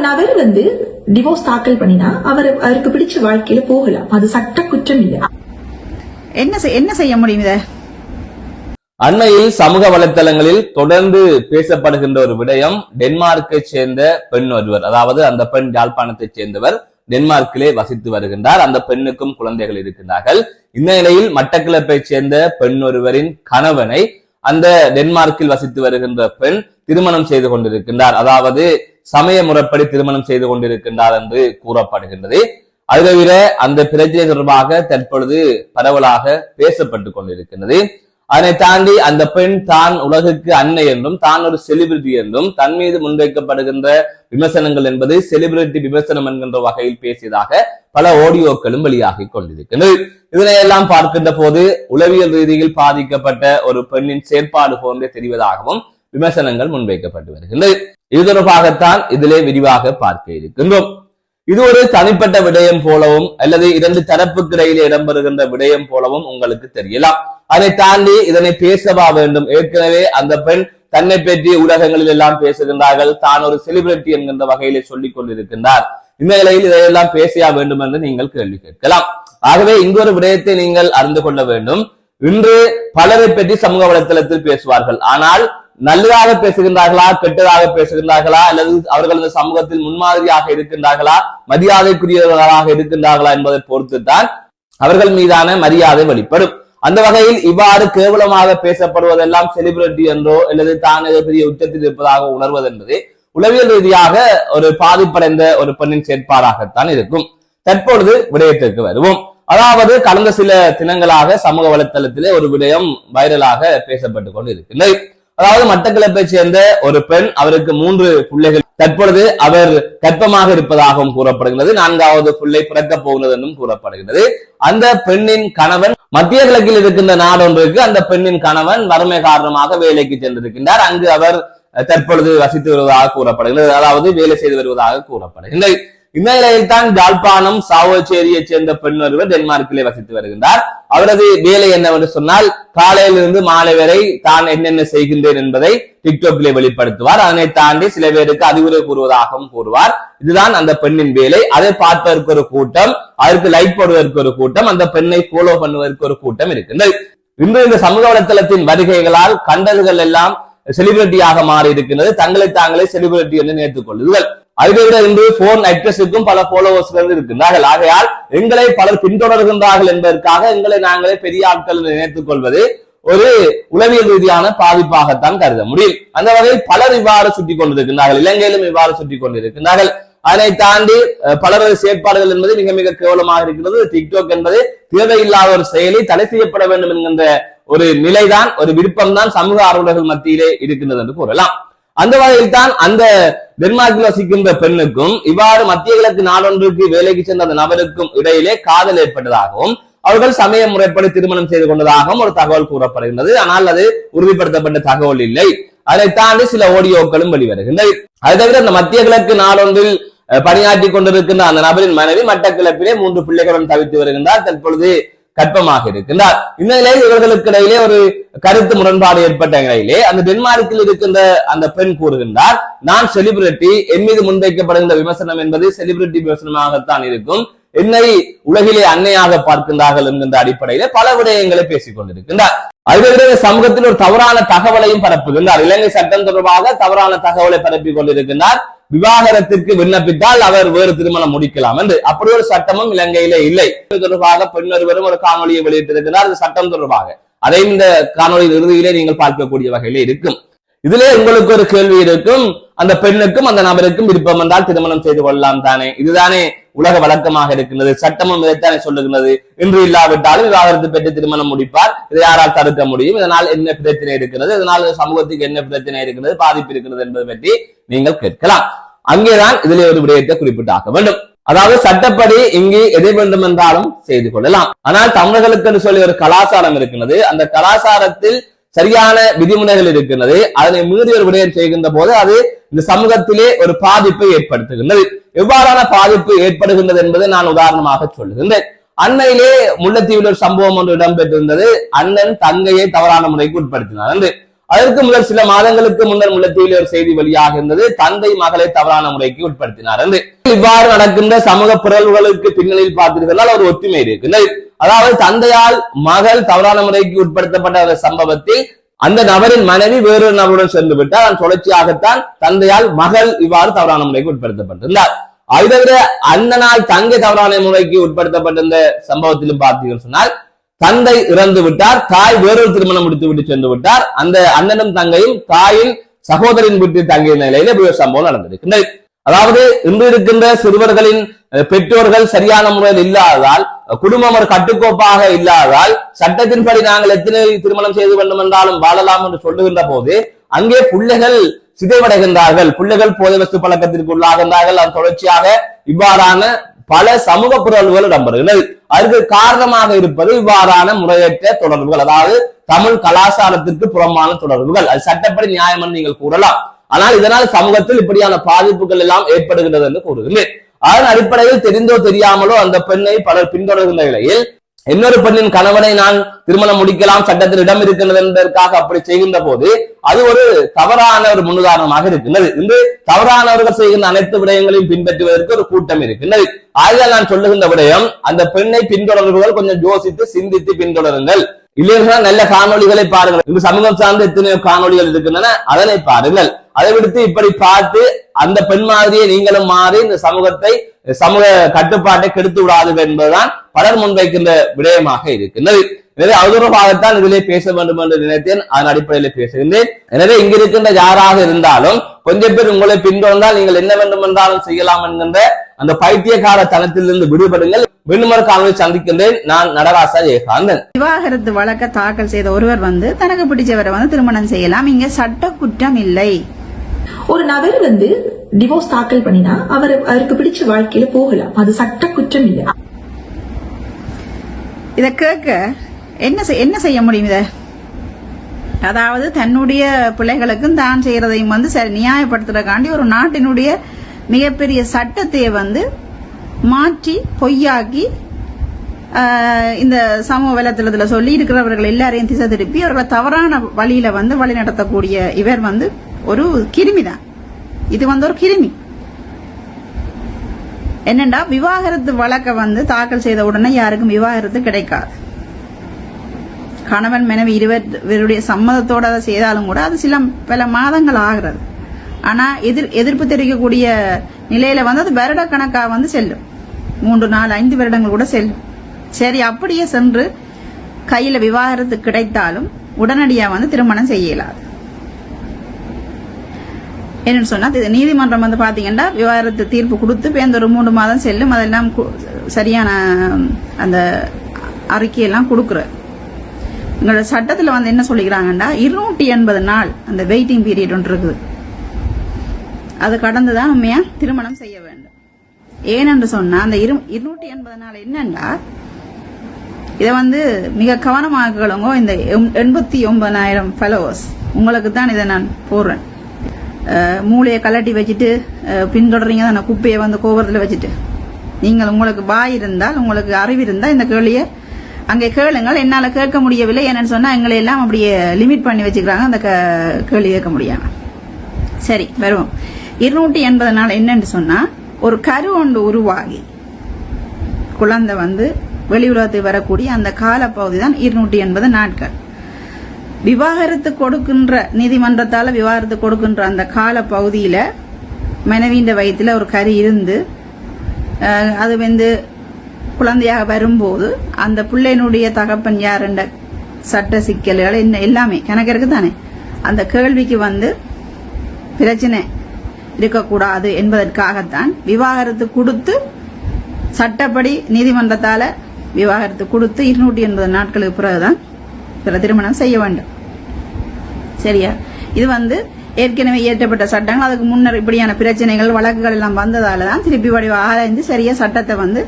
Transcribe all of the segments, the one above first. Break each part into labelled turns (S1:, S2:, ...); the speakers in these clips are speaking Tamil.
S1: நபர் டிவோர்ஸ் தாக்கல் பண்ணினா அவருக்கு பிடிச்ச வாழ்க்கையில போகலாம். அது சட்ட குற்றம் இல்லை.
S2: என்ன செய்ய முடியும்? இத
S3: அண்மையில் சமூக வலைத்தளங்களில் தொடர்ந்து பேசப்படுகின்ற ஒரு விடயம், டென்மார்க்கை சேர்ந்த பெண் ஒருவர், அதாவது அந்த பெண் யாழ்ப்பாணத்தை சேர்ந்தவர், டென்மார்க்கிலே வசித்து வருகின்றார். அந்த பெண்ணுக்கும் குழந்தைகள் இருக்கின்றார்கள். இந்த நிலையில் மட்டக்களப்பை சேர்ந்த பெண் ஒருவரின் கணவனை அந்த டென்மார்க்கில் வசித்து வருகின்ற பெண் திருமணம் செய்து கொண்டிருக்கின்றார். அதாவது சமய முறைப்படி திருமணம் செய்து கொண்டிருக்கின்றார் என்று கூறப்படுகின்றது. அது தவிர அந்த பிரச்சனை தொடர்பாக தற்பொழுது பரவலாக பேசப்பட்டுக் கொண்டிருக்கின்றது. அதனை தாண்டி அந்த பெண் தான் உலகுக்கு அன்னை என்றும் தான் ஒரு செலிபிரிட்டி என்றும் தன் மீது முன்வைக்கப்படுகின்ற விமர்சனங்கள் என்பது செலிபிரிட்டி விமர்சனம் என்கின்ற வகையில் பேசியதாக பல ஆடியோக்களும் வெளியாகி கொண்டிருக்கின்றது. இதனையெல்லாம் பார்க்கின்ற போது உளவியல் ரீதியில் பாதிக்கப்பட்ட ஒரு பெண்ணின் செயற்பாடு போன்றே தெரிவதாகவும் விமர்சனங்கள் முன்வைக்கப்பட்டு வருகின்றது. இது தொடர்பாகத்தான் இதிலே விரிவாக பார்க்க இருக்கின்றோம். இது ஒரு தனிப்பட்ட விடயம் போலவும் அல்லது இரண்டு தரப்புக்கு இடையிலே இடம்பெறுகின்ற விடயம் போலவும் உங்களுக்கு தெரியலாம். அதை தாண்டி இதனை பேசவா வேண்டும்? ஏற்கனவே அந்த பெண் தன்னை பற்றி ஊடகங்களில் எல்லாம் பேசுகின்றார்கள், தான் ஒரு செலிபிரிட்டி என்கின்ற வகையிலே சொல்லிக் கொண்டிருக்கின்றார். இந்த நிலையில் இதையெல்லாம் பேச வேண்டும் என்று நீங்கள் கேள்வி கேட்கலாம். ஆகவே இங்கொரு விடயத்தை நீங்கள் அறிந்து கொள்ள வேண்டும். இன்று பலரை பற்றி சமூக வலைத்தளத்தில் பேசுவார்கள். ஆனால் நல்லதாக பேசுகின்றார்களா, கெட்டதாக பேசுகின்றார்களா, அல்லது அவர்கள் இந்த சமூகத்தில் முன்மாதிரியாக இருக்கின்றார்களா, மரியாதைக்குரியவர்களாக இருக்கின்றார்களா என்பதை பொறுத்துத்தான் அவர்கள் மீதான மரியாதை வெளிப்படும். அந்த வகையில் இவ்வாறு கேவலமாக பேசப்படுவதெல்லாம் செலிபிரிட்டி என்றோ அல்லது தான் ஏதோ பெரிய உச்சத்தில் இருப்பதாக உணர்வது என்பது உளவியல் ரீதியாக ஒரு பாதிப்படைந்த ஒரு பெண்ணின் செயற்பாடாகத்தான் இருக்கும். தற்பொழுது விடயத்திற்கு வருவோம். அதாவது கடந்த சில தினங்களாக சமூக வலைத்தளத்திலே ஒரு விடயம் வைரலாக பேசப்பட்டுக் கொண்டு இருக்கின்றது. அதாவது மட்டக்களப்பை சேர்ந்த ஒரு பெண், அவருக்கு 3 பிள்ளைகள், தற்பொழுது அவர் கர்ப்பமாக இருப்பதாகவும் கூறப்படுகிறது. 4வது பிள்ளை பிறக்கப் போகிறது என்றும் கூறப்படுகிறது. அந்த பெண்ணின் கணவன் மத்திய கிழக்கில் இருக்கின்ற நாடொன்றுக்கு அந்த பெண்ணின் கணவன் வறுமை காரணமாக வேலைக்கு சென்றிருக்கின்றார். அங்கு அவர் தற்பொழுது வசித்து வருவதாக கூறப்படுகிறது, அதாவது வேலை செய்து வருவதாக கூறப்படுகிறது. இந்த நிலையில் தான் யாழ்ப்பாணம் சாவச்சேரியை சேர்ந்த பெண் ஒருவர் டென்மார்க்கிலே வசித்து வருகின்றார். அவரது வேலை என்னவென்று சொன்னால், காலையிலிருந்து மாலை வரை தான் என்னென்ன செய்கின்றேன் என்பதை டிக்டாக்கிலே வெளிப்படுத்துவார். அதனை தாண்டி சில பேருக்கு அறிவுரை கூறுவதாகவும் கூறுவார். இதுதான் அந்த பெண்ணின் வேலை. அதை பார்ப்பதற்கு ஒரு கூட்டம், அதற்கு லைக் போடுவதற்கு ஒரு கூட்டம், அந்த பெண்ணை ஃபாலோ பண்ணுவதற்கு ஒரு கூட்டம் இருக்கின்றது. இன்று இந்த சமூக வலைத்தளத்தின் வருகைகளால் கண்டல்கள் எல்லாம் செலிபிரிட்டியாக மாறி இருக்கின்றது. தங்களை தாங்களே செலிபிரிட்டி என்று நினைத்துக் கொள்ளுங்கள். அதை விட இன்று போன் ஆக்ட்ரஸுக்கும் பல ஃபாலோவர்ஸ்கள் இருக்கின்றார்கள். ஆகையால் எங்களை பலர் பின்தொடர்கின்றார்கள் என்பதற்காக எங்களை நாங்களே பெரிய ஆட்கள் நினைத்துக் கொள்வது ஒரு உளவியல் ரீதியான பாதிப்பாகத்தான் கருத முடியும். அந்த வகையில் பலர் இவ்வாறு சுற்றி கொண்டிருக்கின்றார்கள். இலங்கையிலும் இவ்வாறு சுற்றி கொண்டிருக்கின்றார்கள். அதனை தாண்டி பலரது செயற்பாடுகள் என்பது மிக மிக கேவலமாக இருக்கிறது. டிக்டாக் என்பது தேவையில்லாத ஒரு செயலை தடை செய்யப்பட வேண்டும் என்கின்ற ஒரு நிலைதான், ஒரு விருப்பம் தான் சமூக ஆர்வலர்கள் மத்தியிலே இருக்கின்றது என்று கூறலாம். அந்த வகையில் தான் அந்த டென்மார்க்கில் வசிக்கின்ற பெண்ணுக்கும் இவ்வாறு மத்திய கிழக்கு நாடொன்றுக்கு வேலைக்கு சென்ற அந்த நபருக்கும் இடையிலே காதல் ஏற்பட்டதாகவும் அவர்கள் சமய முறைப்படி திருமணம் செய்து கொண்டதாகவும் ஒரு தகவல் கூறப்படுகின்றது. ஆனால் அது உறுதிப்படுத்தப்பட்ட தகவல் இல்லை. அதை தாண்டி சில ஆடியோக்களும் வெளிவருகின்றன. அதை தவிர அந்த மத்திய கிழக்கு நாடொன்றில் பணியாற்றி கொண்டிருக்கின்ற அந்த நபரின் மனைவி மட்டக்களப்பிலே 3 பிள்ளைகளுடன் தவித்து வருகின்றார். தற்பொழுது கர்ப்பமாக இருக்கின்றார். இந்த நிலையில் இவர்களுக்கு இடையிலே ஒரு கருத்து முரண்பாடு ஏற்பட்ட நிலையிலே அந்த டென்மார்க்கில் இருக்கின்ற அந்த பெண் கூறுகின்றார், நான் செலிபிரிட்டி, என் மீது முன்வைக்கப்படுகின்ற விமர்சனம் என்பது செலிபிரிட்டி விமர்சனமாகத்தான் இருக்கும், என்னை உலகிலே அன்னையாக பார்க்கின்றார்கள் என்கின்ற அடிப்படையிலே பல விடயங்களை பேசிக் கொண்டிருக்கின்றார். அதுவே சமூகத்தில் ஒரு தவறான தகவலையும் பரப்புகின்றார். இலங்கை சட்டம் தொடர்பாக தவறான தகவலை பரப்பிக் கொண்டிருக்கின்றார். விவாகரத்திற்கு விண்ணப்பித்தால் அவர் வேறு திருமணம் முடிக்கலாம் என்று. அப்படி ஒரு சட்டமும் இலங்கையிலே இல்லை. தொடர்பாக பெண் ஒருவரும் ஒரு காணொலியை வெளியிட்டிருக்கிறார். அது சட்டம் தொடர்பாக. அதையும் இந்த காணொலியின் இறுதியிலே நீங்கள் பார்க்கக்கூடிய வகையிலே இருக்கும். இதிலே உங்களுக்கு ஒரு கேள்வி இருக்கும், அந்த பெண்ணுக்கும் அந்த நபருக்கும் விருப்பம் என்றால் திருமணம் செய்து கொள்ளலாம் தானே? இதுதானே உலக வழக்கமாக இருக்கின்றது, சட்டமும் இதைத்தானே சொல்லுகின்றது. இன்று இல்லாவிட்டாலும் விவாகரத்து பெற்று திருமணம் முடிப்பார். இதை யாரால் தடுக்க முடியும்? இதனால் என்ன பிரச்சனை இருக்கிறது, இதனால் சமூகத்துக்கு என்ன பிரச்சனை இருக்கிறது, பாதிப்பு இருக்கிறது என்பது பற்றி நீங்கள் கேட்கலாம். அங்கேதான் இதிலே ஒரு விடயத்தை குறிப்பிட்டாக்க வேண்டும். அதாவது சட்டப்படி இங்கு எதை வேண்டும் என்றாலும் செய்து கொள்ளலாம். ஆனால் தமிழர்களுக்கு என்று சொல்லி ஒரு கலாச்சாரம் இருக்கின்றது. அந்த கலாச்சாரத்தில் சரியான விதிமுறைகள் இருக்கின்றது. அதனை மீறி ஒரு விடயம் செய்கின்ற போது அது இந்த சமூகத்திலே ஒரு பாதிப்பை ஏற்படுத்துகின்றது. எவ்வாறான பாதிப்பு ஏற்படுகின்றது என்பதை நான் உதாரணமாக சொல்லுகின்றேன். அண்மையிலே முல்லைத்தீவில் ஒரு சம்பவம் ஒன்று இடம்பெற்றிருந்தது. அண்ணன் தங்கையை தவறான முறைக்கு உட்படுத்தினார் என்று. அதற்கு முதல் சில மாதங்களுக்கு முன்னர் முல்லைத்தீவில் ஒரு செய்தி வெளியாக இருந்தது, தந்தை மகளை தவறான முறைக்கு உட்படுத்தினார் என்று. இவ்வாறு நடக்கின்ற சமூக பிறழ்வுகளுக்கு பின்னணியில் பார்த்தீர்கள் ஒரு ஒற்றுமை இருக்கின்றது. அதாவது தந்தையால் மகள் தவறான முறைக்கு உட்படுத்தப்பட்ட அந்த சம்பவத்தில் அந்த நபரின் மனைவி வேறொரு நபருடன் சென்று விட்டார். அதன் தொடர்ச்சியாகத்தான் தந்தையால் மகள் இவ்வாறு தவறான முறைக்கு உட்படுத்தப்பட்டிருந்தார். அதை தவிர அண்ணனால் தங்கை தவறான முறைக்கு உட்படுத்தப்பட்டிருந்த சம்பவத்திலும் பார்த்தீங்கன்னு சொன்னால் தந்தை இறந்து விட்டார், தாய் வேறொரு திருமணம் முடித்து விட்டு சென்று விட்டார். அந்த அண்ணனும் தங்கையும் தாயின் சகோதரின் வீட்டில் தங்கிய நிலையில சம்பவம் நடந்திருக்கின்றது. அதாவது இன்று இருக்கின்ற சிறுவர்களின் பெற்றோர்கள் சரியான முறையில் இல்லாததால், குடும்பம் ஒரு கட்டுக்கோப்பாக இல்லாததால், சட்டத்தின்படி நாங்கள் எத்தனை திருமணம் செய்து வேண்டும் என்றாலும் வாழலாம் என்று சொல்லுகின்ற போது அங்கே பிள்ளைகள் சிதைவடைகின்றார்கள், பிள்ளைகள் போதை வஸ்து பழக்கத்திற்கு உள்ளாகின்றார்கள். அதன் தொடர்ச்சியாக இவ்வாறான பல சமூக பிறழ்வுகள் இடம்பெறுகிறது. அதற்கு காரணமாக இருப்பது இவ்வாறான முறையற்ற தொடர்புகள், அதாவது தமிழ் கலாச்சாரத்திற்கு புறம்பான தொடர்புகள். அது சட்டப்படி நியாயம் என்று நீங்கள் கூறலாம். ஆனால் இதனால் சமூகத்தில் இப்படியான பாதிப்புகள் எல்லாம் ஏற்படுகின்றது என்று கூறுகிறேன். அதன் அடிப்படையில் தெரிந்தோ தெரியாமலோ அந்த பெண்ணை பலர் பின்தொடர்கின்ற நிலையில் இன்னொரு பெண்ணின் கணவனை நான் திருமணம் முடிக்கலாம், சட்டத்தில் இடம் இருக்கின்றது என்பதற்காக அப்படி செய்கின்ற போது அது ஒரு தவறான ஒரு முன்னுதாரணமாக இருக்கின்றது. இன்று தவறானவர்கள் செய்கின்ற அனைத்து விடயங்களையும் பின்பற்றுவதற்கு ஒரு கூட்டம் இருக்கின்றது. ஆகையால் நான் சொல்லுகின்ற விடயம், அந்த பெண்ணை பின்தொடர்பவர்கள் கொஞ்சம் யோசித்து சிந்தித்து பின்தொடருங்கள். இல்லையா நல்ல காணொலிகளை பாருங்கள். இங்கு சமூகம் சார்ந்த எத்தனையோ காணொலிகள் இருக்கின்றன, அதனை பாருங்கள். அதை விடுத்து இப்படி பார்த்து அந்த பெண் மாதிரியே நீங்களும் மாறி இந்த சமூக கட்டுப்பாட்டை கெடுத்து விடாதீர்கள் என்பதுதான் பலர் முன்வைக்கின்ற விடயமாக இருக்கின்றது. எனவே அவதூறமாகத்தான் இதிலே பேச வேண்டும் என்று நினைத்தேன், அதன் அடிப்படையில் பேசுகின்றேன். எனவே இங்கிருக்கின்ற யாராக இருந்தாலும் கொஞ்சம் பேர் உங்களை பின்தொடர்ந்தால் நீங்கள் என்ன வேண்டும் என்றாலும் செய்யலாம் என்கின்ற அந்த பைத்தியக்கார தனத்திலிருந்து விடுபடுங்கள். மீண்டும் ஒரு காணொலி சந்திக்கின்றேன். நான் நடராசா ஜெயகாந்தன்.
S2: விவாகரத்து வழக்க தாக்கல் செய்த ஒருவர் தனக்கு பிடிச்சவரை திருமணம் செய்யலாம், இங்க சட்ட குற்றம் இல்லை.
S1: ஒரு நபர் டிவோர்ஸ் தாக்கல் பண்ணினா அவருக்கு பிடிச்ச வாழ்க்கையில போகலாம், அது சட்ட குற்றம் இல்லை.
S2: இத கேட்க என்ன செய்ய முடியும்? இத அதாவது தன்னுடைய பிள்ளைகளுக்கும் தான் செய்யறதையும் சரி நியாயப்படுத்துறதுக்காண்டி ஒரு நாட்டினுடைய மிகப்பெரிய சட்டத்தை மாற்றி பொய்யாக்கி இந்த சமூக வலைத்தளத்துல சொல்லி இருக்கிறவர்கள் எல்லாரையும் திசை திருப்பி அவர்களை தவறான வழியில வழி நடத்தக்கூடிய இவர் ஒரு கிருமிதான். இது ஒரு கிருமி. என்னண்டா விவாகரத்து வழக்க தாக்கல் செய்த உடனே யாருக்கும் விவாகரத்து கிடைக்காது. கணவன் மனைவி இருவருடைய சம்மதத்தோட அதை செய்தாலும் கூட அது பல மாதங்கள் ஆகிறது. ஆனா எதிர்ப்பு தெரிவிக்கக்கூடிய நிலையில அது வருடக்கணக்கா செல்லும், 3, 4, 5 வருடங்கள் கூட செல்லும். சரி, அப்படியே சென்று கையில விவாகரத்து கிடைத்தாலும் உடனடியா திருமணம் செய்ய இயலாது. என்னன்னு சொன்னா நீதிமன்றம் பாத்தீங்கன்னா விவாகரத்து தீர்ப்பு கொடுத்து ஒரு 3 மாதம் செல்லும். அதெல்லாம் சரியான அந்த அறிக்கையெல்லாம் கொடுக்குற எங்களோட சட்டத்துல என்ன சொல்லிக்கிறாங்கன்னா 280 நாள் அந்த வெயிட்டிங் பீரியட் ஒன்று இருக்குது. அது கடந்துதான் உண்மையா திருமணம் செய்ய வேண்டும். ஏனென்று சொன்னா அந்த 280 நாள் என்னன்னா இத மிக கவனமாக இந்த 89,000 ஃபாலோவர்ஸ் உங்களுக்கு தான் இதை நான் போடுறேன். மூளையை கலட்டி வச்சுட்டு பின்தொடர்றீங்க தானே, குப்பையை கோபுரத்தில் வச்சுட்டு. நீங்கள் உங்களுக்கு வாய் இருந்தால், உங்களுக்கு அறிவு இருந்தால் இந்த கேள்வியை அங்கே கேளுங்கள். என்னால கேட்க முடியவில்லை, என்னன்னு சொன்னா எங்களை எல்லாம் அப்படியே லிமிட் பண்ணி வச்சுக்கிறாங்க, அந்த கேள்வி கேட்க முடியாம. சரி, வருவோம். 280 நாள் என்னன்னு சொன்னா ஒரு கரு ஒன்று உருவாகி குழந்தை வெளியுலகத்துக்கு வரக்கூடிய அந்த காலப்பகுதி தான் 280 நாட்கள். விவாகரத்து கொடுக்கின்ற நீதிமன்றத்தால விவாகரத்து கொடுக்கின்ற அந்த கால பகுதியில மனைவியின் வயிற்றுல ஒரு கரு இருந்து அது குழந்தையாக வரும்போது அந்த பிள்ளையினுடைய தகப்பன் யார் என்ற சட்ட சிக்கல்கள் என்ன எல்லாமே கணக்கு இருக்குதானே. அந்த கேள்விக்கு பிரச்சனை இருக்கக்கூடாது என்பதற்காகத்தான் விவாகரத்து கொடுத்து சட்டப்படி நீதிமன்றத்தால விவாகரத்து கொடுத்து 280 நாட்களுக்கு பிறகுதான் திருமணம் செய்ய வேண்டும். சரியா? இது ஏற்கனவே இயற்றப்பட்ட சட்டங்கள். அதுக்கு முன்னர் இப்படியான பிரச்சனைகள் வழக்குகள் எல்லாம் வந்ததாலதான் திருப்பி ஆராய்ந்து சரியா சட்டத்தை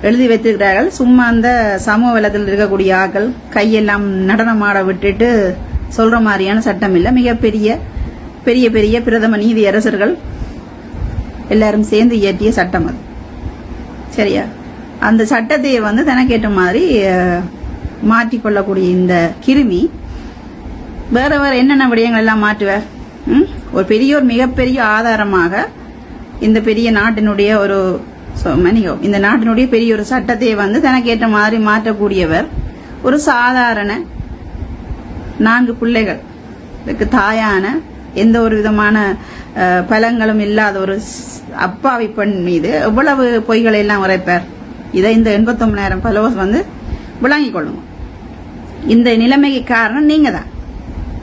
S2: எழுதி வைத்திருக்கிறார்கள். சும்மா அந்த சமூக வலத்தில் இருக்கக்கூடிய ஆக்கள் கையெல்லாம் நடனமாட விட்டுட்டு சொல்ற மாதிரியான சட்டம் இல்ல. மிகப்பெரிய பெரிய பெரிய பிரதம நீதி அரசர்கள் எல்லாரும் சேர்ந்து இயற்றிய சட்டம் அது. சரியா? அந்த சட்டத்தை தனக்கேற்ற மாதிரி மாற்றிக்கொள்ளக்கூடிய இந்த கிருமி வேற வேற என்னென்ன விடயங்கள் எல்லாம் மாற்றுவார்? ஒரு மிகப்பெரிய ஆதாரமாக இந்த பெரிய நாட்டினுடைய ஒரு இந்த நாட்டினுடைய பெரிய ஒரு சட்டத்தை வந்து தனக்கேற்ற மாதிரி மாற்றக்கூடியவர் ஒரு சாதாரண 4 பிள்ளைகளுக்கு தாயான எந்த ஒரு விதமான பலங்களும் இல்லாத ஒரு அப்பாவி பெண் மீது எவ்வளவு பொய்களை எல்லாம் உரைப்பார். இதை இந்த 89,000 ஃபாலோவர்ஸ் வந்து விளங்கிக் கொள்ளுங்க. இந்த நிலைமைக்கு காரணம் நீங்க தான்.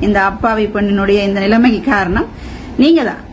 S2: இந்த அப்பாவி பெண்ணினுடைய இந்த நிலைமைக்கு காரணம் நீங்க தான்.